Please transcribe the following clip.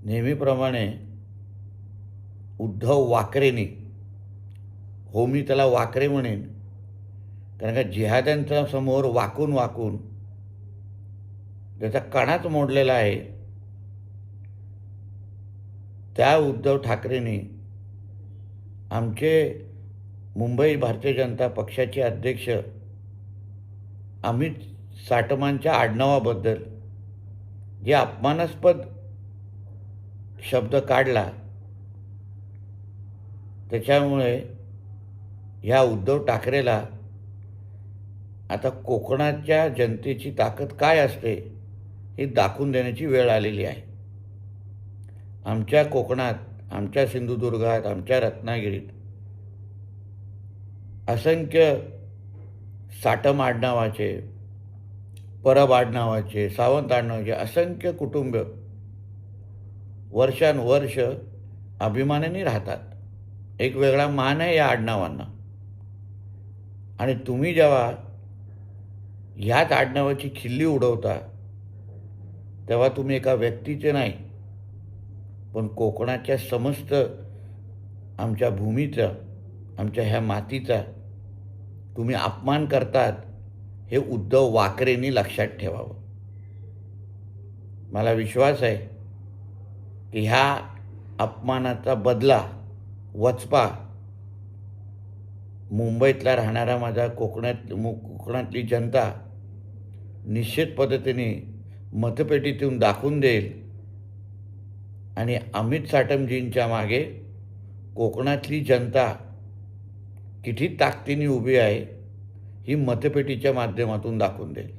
नेहमीप्रमाणे उद्धव वाकरेंनी, हो मी त्याला वाकरे म्हणेन, कारण का जिहाद्यांच्या समोर वाकून वाकून त्याचा कणाच मोडलेला आहे, त्या उद्धव ठाकरेंनी आमचे मुंबई भारतीय जनता पक्षाचे अध्यक्ष अमित साटमांच्या आडनावाबद्दल जे अपमानास्पद शब्द काढला, त्याच्यामुळे ह्या उद्धव ठाकरेला आता कोकणाच्या जनतेची ताकद काय असते हे दाखवून देण्याची वेळ आलेली आहे. आमच्या कोकणात, आमच्या सिंधुदुर्गात, आमच्या रत्नागिरीत असंख्य साटम आडनावाचे, परब आडनावाचे, सावंत आडनावाचे असंख्य कुटुंब वर्षानुवर्ष अभिमानाने राहतात. एक वेगळा मान आहे या आडनावांना. आणि तुम्ही जेव्हा ह्याच आडनावाची खिल्ली उडवता, तेव्हा तुम्ही एका व्यक्तीचे नाही, पण कोकणाच्या समस्त आमच्या भूमीचा, आमच्या ह्या मातीचा तुम्ही अपमान करतात, हे उद्धव वाकरेंनी लक्षात ठेवावं. मला विश्वास आहे की ह्या अपमानाचा बदला, वचपा मुंबईतला राहणारा माझा कोकणातली जनता निश्चित पद्धतीने मतपेटीतून दाखवून देईल. आणि अमित साटमजींच्या मागे कोकणातली जनता किती ताकदीने उभी आहे ही मतपेटीच्या माध्यमातून दाखवून देईल.